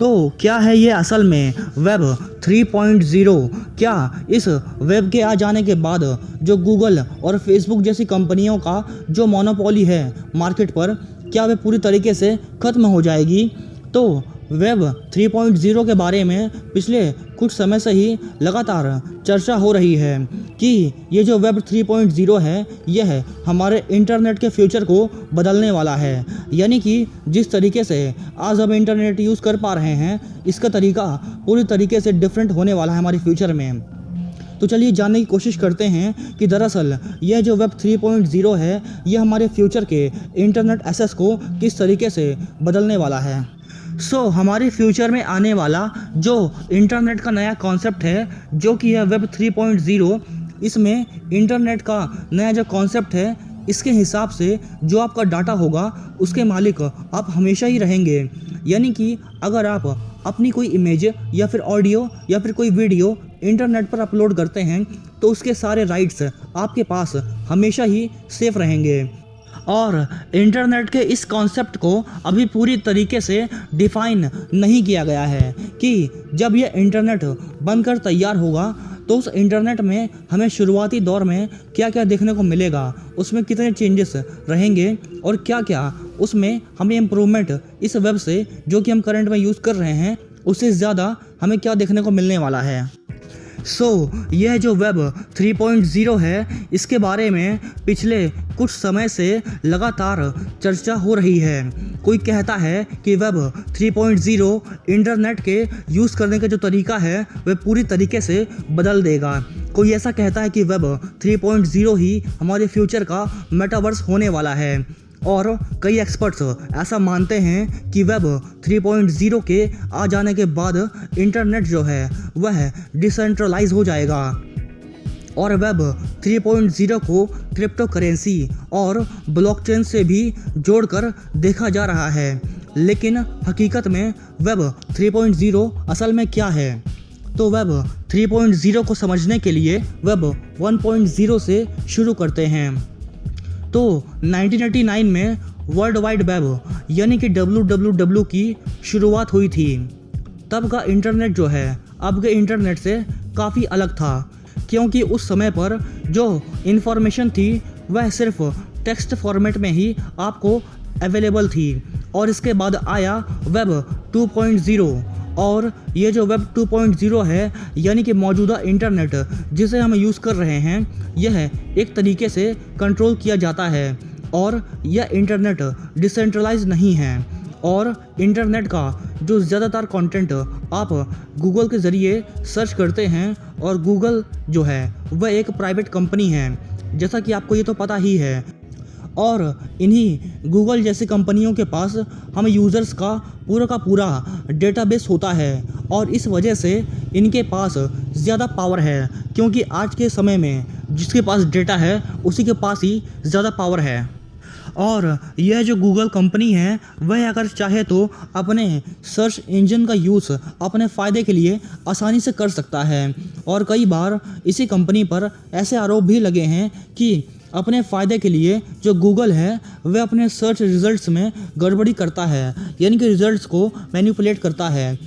तो क्या है ये असल में वेब 3.0? क्या इस वेब के आ जाने के बाद जो गूगल और फेसबुक जैसी कंपनियों का जो मोनोपोली है मार्केट पर, क्या वे पूरी तरीके से ख़त्म हो जाएगी? तो वेब 3.0 के बारे में पिछले कुछ समय से ही लगातार चर्चा हो रही है कि ये जो वेब 3.0 है यह हमारे इंटरनेट के फ्यूचर को बदलने वाला है। यानी कि जिस तरीके से आज हम इंटरनेट यूज़ कर पा रहे हैं, इसका तरीका पूरी तरीके से डिफरेंट होने वाला है हमारे फ्यूचर में। तो चलिए जानने की कोशिश करते हैं कि दरअसल यह जो वेब 3.0 है यह हमारे फ्यूचर के इंटरनेट एक्सेस को किस तरीके से बदलने वाला है। हमारे फ्यूचर में आने वाला जो इंटरनेट का नया कॉन्सेप्ट है जो कि है वेब 3.0, इसमें इंटरनेट का नया जो कॉन्सेप्ट है इसके हिसाब से जो आपका डाटा होगा उसके मालिक आप हमेशा ही रहेंगे। यानी कि अगर आप अपनी कोई इमेज या फिर ऑडियो या फिर कोई वीडियो इंटरनेट पर अपलोड करते हैं तो उसके सारे राइट्स आपके पास हमेशा ही सेफ रहेंगे। और इंटरनेट के इस कॉन्सेप्ट को अभी पूरी तरीके से डिफ़ाइन नहीं किया गया है कि जब यह इंटरनेट बनकर तैयार होगा तो उस इंटरनेट में हमें शुरुआती दौर में क्या क्या देखने को मिलेगा, उसमें कितने चेंजेस रहेंगे और क्या क्या उसमें हमें इम्प्रूवमेंट इस वेब से जो कि हम करंट में यूज़ कर रहे हैं उससे ज़्यादा हमें क्या देखने को मिलने वाला है। यह जो वेब 3.0 है इसके बारे में पिछले कुछ समय से लगातार चर्चा हो रही है। कोई कहता है कि वेब 3.0 इंटरनेट के यूज़ करने का जो तरीका है वह पूरी तरीके से बदल देगा। कोई ऐसा कहता है कि वेब 3.0 ही हमारे फ्यूचर का मेटावर्स होने वाला है। और कई एक्सपर्ट्स ऐसा मानते हैं कि वेब 3.0 के आ जाने के बाद इंटरनेट जो है वह डिसेंट्रलाइज हो जाएगा और वेब 3.0 को क्रिप्टो करेंसी और ब्लॉकचेन से भी जोड़कर देखा जा रहा है। लेकिन हकीकत में वेब 3.0 असल में क्या है? तो वेब 3.0 को समझने के लिए वेब 1.0 से शुरू करते हैं। तो 1989 में वर्ल्ड वाइड वेब यानी कि WWW की शुरुआत हुई थी। तब का इंटरनेट जो है अब के इंटरनेट से काफ़ी अलग था, क्योंकि उस समय पर जो इन्फॉर्मेशन थी वह सिर्फ टेक्स्ट फॉर्मेट में ही आपको अवेलेबल थी। और इसके बाद आया वेब 2.0 और ये जो वेब 2.0 है यानी कि मौजूदा इंटरनेट जिसे हम यूज़ कर रहे हैं यह एक तरीके से कंट्रोल किया जाता है और यह इंटरनेट डिसेंट्रलाइज नहीं है। और इंटरनेट का जो ज़्यादातर कंटेंट आप गूगल के ज़रिए सर्च करते हैं, और गूगल जो है वह एक प्राइवेट कंपनी है जैसा कि आपको ये तो पता ही है। और इन्हीं गूगल जैसी कंपनियों के पास हम यूज़र्स का पूरा डेटाबेस होता है और इस वजह से इनके पास ज़्यादा पावर है, क्योंकि आज के समय में जिसके पास डेटा है उसी के पास ही ज़्यादा पावर है। और यह जो गूगल कंपनी है वह अगर चाहे तो अपने सर्च इंजन का यूज़ अपने फ़ायदे के लिए आसानी से कर सकता है। और कई बार इसी कंपनी पर ऐसे आरोप भी लगे हैं कि अपने फ़ायदे के लिए जो गूगल है वह अपने सर्च रिज़ल्ट्स में गड़बड़ी करता है, यानी कि रिज़ल्ट्स को मैनिपुलेट करता है।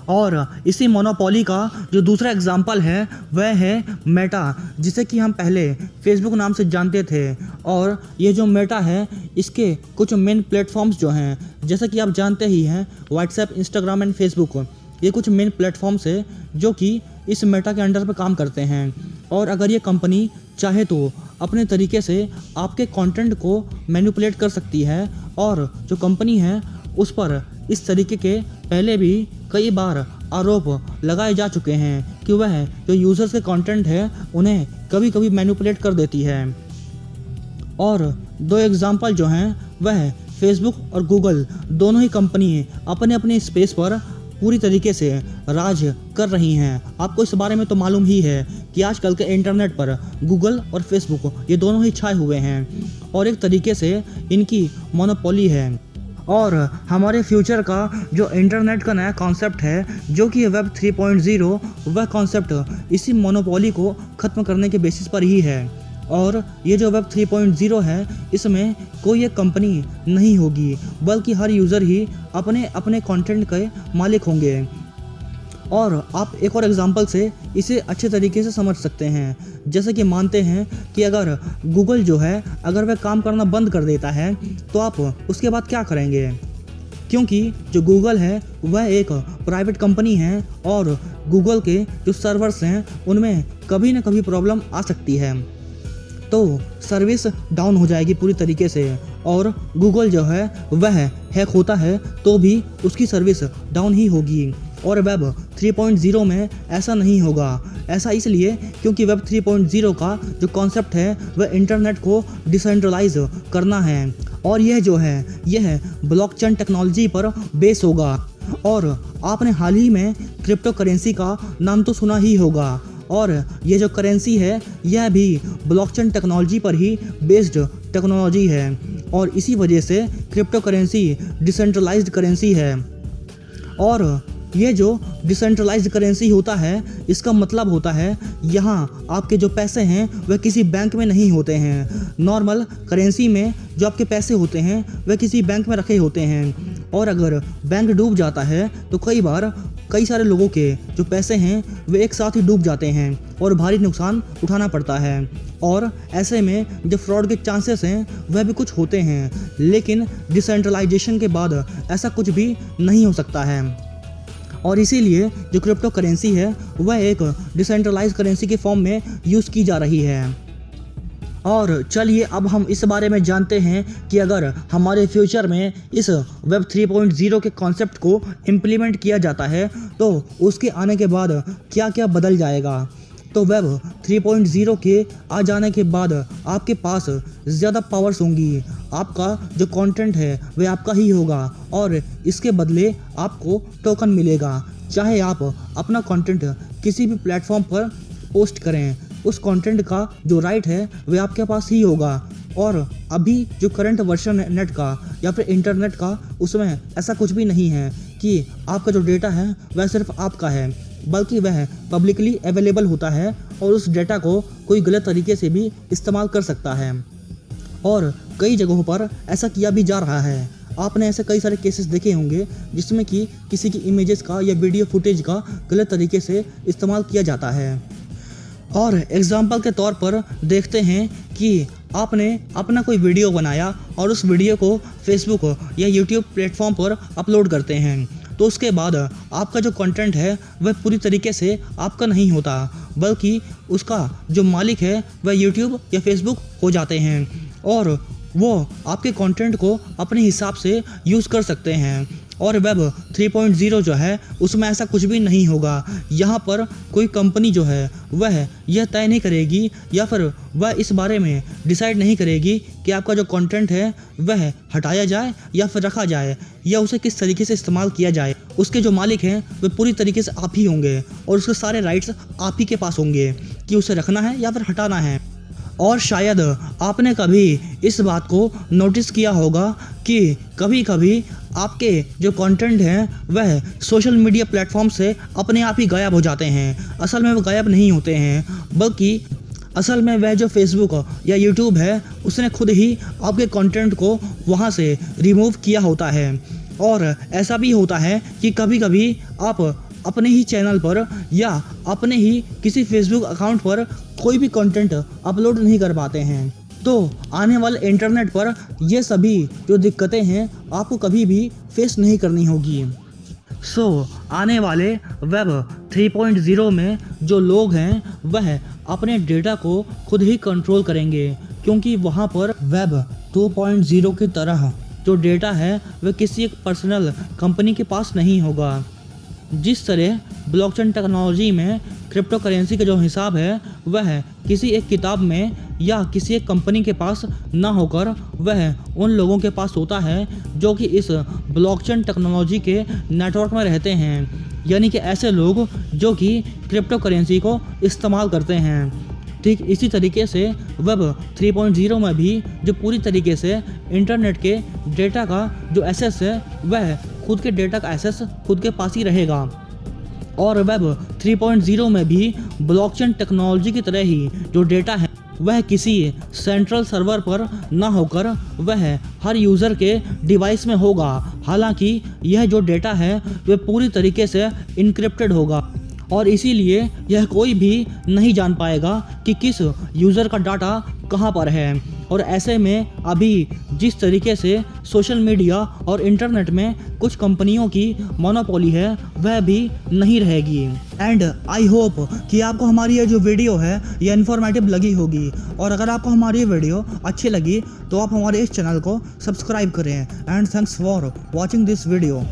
और इसी मोनोपोली का जो दूसरा एग्जाम्पल है वह है मेटा, जिसे कि हम पहले फेसबुक नाम से जानते थे। और ये जो मेटा है इसके कुछ मेन प्लेटफॉर्म्स जो हैं जैसा कि आप जानते ही हैं, व्हाट्सएप, इंस्टाग्राम एंड फेसबुक, ये कुछ मेन प्लेटफॉर्म्स है जो कि इस मेटा के अंडर पर काम करते हैं। और अगर ये कंपनी चाहे तो अपने तरीके से आपके कंटेंट को मैनिपुलेट कर सकती है। और जो कंपनी है उस पर इस तरीके के पहले भी कई बार आरोप लगाए जा चुके हैं कि वह जो यूज़र्स के कंटेंट है उन्हें कभी कभी मैनिपुलेट कर देती है। और दो एग्जांपल जो हैं वह फेसबुक और गूगल दोनों ही कंपनी अपने अपने स्पेस पर पूरी तरीके से राज कर रही हैं। आपको इस बारे में तो मालूम ही है कि आजकल के इंटरनेट पर गूगल और फेसबुक ये दोनों ही छाए हुए हैं और एक तरीके से इनकी मोनोपोली है। और हमारे फ्यूचर का जो इंटरनेट का नया कॉन्सेप्ट है जो कि वेब 3.0, वह कॉन्सेप्ट इसी मोनोपोली को ख़त्म करने के बेसिस पर ही है। और ये जो वेब 3.0 है इसमें कोई एक कंपनी नहीं होगी, बल्कि हर यूज़र ही अपने अपने कंटेंट के मालिक होंगे। और आप एक और एग्जांपल से इसे अच्छे तरीके से समझ सकते हैं। जैसे कि मानते हैं कि अगर गूगल जो है अगर वह काम करना बंद कर देता है तो आप उसके बाद क्या करेंगे, क्योंकि जो गूगल है वह एक प्राइवेट कंपनी है और गूगल के जो सर्वर्स हैं उनमें कभी ना कभी प्रॉब्लम आ सकती है, तो सर्विस डाउन हो जाएगी पूरी तरीके से और गूगल जो है वह हैक होता है तो भी उसकी सर्विस डाउन ही होगी। और वेब 3.0 में ऐसा नहीं होगा। ऐसा इसलिए क्योंकि वेब 3.0 का जो कॉन्सेप्ट है वह इंटरनेट को डिसेंट्रलाइज करना है और यह जो है यह ब्लॉकचेन टेक्नोलॉजी पर बेस होगा। और आपने हाल ही में क्रिप्टो करेंसी का नाम तो सुना ही होगा और ये जो करेंसी है यह भी ब्लॉकचेन टेक्नोलॉजी पर ही बेस्ड टेक्नोलॉजी है और इसी वजह से क्रिप्टो करेंसी डिसेंट्रलाइज्ड करेंसी है। और ये जो डिसेंट्रलाइज्ड करेंसी होता है इसका मतलब होता है यहाँ आपके जो पैसे हैं वह किसी बैंक में नहीं होते हैं। नॉर्मल करेंसी में जो आपके पैसे होते हैं वह किसी बैंक में रखे होते हैं और अगर बैंक डूब जाता है तो कई बार कई सारे लोगों के जो पैसे हैं वे एक साथ ही डूब जाते हैं और भारी नुकसान उठाना पड़ता है। और ऐसे में जो फ्रॉड के चांसेस हैं वह भी कुछ होते हैं, लेकिन डिसेंट्रलाइजेशन के बाद ऐसा कुछ भी नहीं हो सकता है। और इसीलिए जो क्रिप्टो करेंसी है वह एक डिसेंट्रलाइज करेंसी के फॉर्म में यूज़ की जा रही है। और चलिए अब हम इस बारे में जानते हैं कि अगर हमारे फ्यूचर में इस वेब 3.0 के कॉन्सेप्ट को इम्प्लीमेंट किया जाता है तो उसके आने के बाद क्या क्या बदल जाएगा। तो वेब 3.0 के आ जाने के बाद आपके पास ज़्यादा पावर्स होंगी। आपका जो कंटेंट है वह आपका ही होगा और इसके बदले आपको टोकन मिलेगा। चाहे आप अपना कंटेंट किसी भी प्लेटफॉर्म पर पोस्ट करें, उस कंटेंट का जो राइट है वह आपके पास ही होगा। और अभी जो करंट वर्जन है नेट का या फिर इंटरनेट का उसमें ऐसा कुछ भी नहीं है कि आपका जो डेटा है वह सिर्फ आपका है, बल्कि वह पब्लिकली अवेलेबल होता है और उस डेटा को कोई गलत तरीके से भी इस्तेमाल कर सकता है। और कई जगहों पर ऐसा किया भी जा रहा है। आपने ऐसे कई सारे केसेस देखे होंगे जिसमें कि किसी की इमेजेस का या वीडियो फुटेज का गलत तरीके से इस्तेमाल किया जाता है। और एग्जाम्पल के तौर पर देखते हैं कि आपने अपना कोई वीडियो बनाया और उस वीडियो को फेसबुक या यूट्यूब प्लेटफॉर्म पर अपलोड करते हैं, तो उसके बाद आपका जो कंटेंट है वह पूरी तरीके से आपका नहीं होता, बल्कि उसका जो मालिक है वह यूट्यूब या फेसबुक हो जाते हैं और वो आपके कंटेंट को अपने हिसाब से यूज़ कर सकते हैं। और वेब 3.0 जो है उसमें ऐसा कुछ भी नहीं होगा। यहाँ पर कोई कंपनी जो है वह यह तय नहीं करेगी या फिर वह इस बारे में डिसाइड नहीं करेगी कि आपका जो कंटेंट है वह हटाया जाए या फिर रखा जाए या उसे किस तरीके से इस्तेमाल किया जाए। उसके जो मालिक हैं वे पूरी तरीके से आप ही होंगे और उसके सारे राइट्स आप ही के पास होंगे कि उसे रखना है या फिर हटाना है। और शायद आपने कभी इस बात को नोटिस किया होगा कि कभी कभी आपके जो कंटेंट हैं वह सोशल मीडिया प्लेटफॉर्म से अपने आप ही गायब हो जाते हैं। असल में वो गायब नहीं होते हैं, बल्कि असल में वह जो फेसबुक या यूट्यूब है उसने खुद ही आपके कंटेंट को वहाँ से रिमूव किया होता है। और ऐसा भी होता है कि कभी कभी आप अपने ही चैनल पर या अपने ही किसी फेसबुक अकाउंट पर कोई भी कंटेंट अपलोड नहीं कर पाते हैं। तो आने वाले इंटरनेट पर ये सभी जो दिक्कतें हैं आपको कभी भी फेस नहीं करनी होगी। आने वाले वेब 3.0 में जो लोग हैं वह अपने डेटा को खुद ही कंट्रोल करेंगे, क्योंकि वहाँ पर वेब 2.0 की तरह जो डेटा है वह किसी एक पर्सनल कंपनी के पास नहीं होगा। जिस तरह ब्लॉकचेन टेक्नोलॉजी में क्रिप्टो करेंसी का जो हिसाब है वह किसी एक किताब में या किसी एक कंपनी के पास ना होकर वह उन लोगों के पास होता है जो कि इस ब्लॉकचेन टेक्नोलॉजी के नेटवर्क में रहते हैं, यानी कि ऐसे लोग जो कि क्रिप्टो करेंसी को इस्तेमाल करते हैं। ठीक इसी तरीके से वेब 3.0 में भी जो पूरी तरीके से इंटरनेट के डेटा का जो एक्सेस है वह खुद के डेटा का एक्सेस खुद के पास ही रहेगा। और वेब 3.0 में भी ब्लॉकचेन टेक्नोलॉजी की तरह ही जो डेटा है वह किसी सेंट्रल सर्वर पर न होकर वह हर यूज़र के डिवाइस में होगा। हालांकि यह जो डेटा है वह पूरी तरीके से इनक्रिप्टेड होगा और इसीलिए यह कोई भी नहीं जान पाएगा कि किस यूज़र का डाटा कहाँ पर है। और ऐसे में अभी जिस तरीके से सोशल मीडिया और इंटरनेट में कुछ कंपनियों की मोनोपोली है वह भी नहीं रहेगी। एंड आई होप कि आपको हमारी ये जो वीडियो है ये इन्फॉर्मेटिव लगी होगी, और अगर आपको हमारी ये वीडियो अच्छी लगी तो आप हमारे इस चैनल को सब्सक्राइब करें। And thanks for watching this video.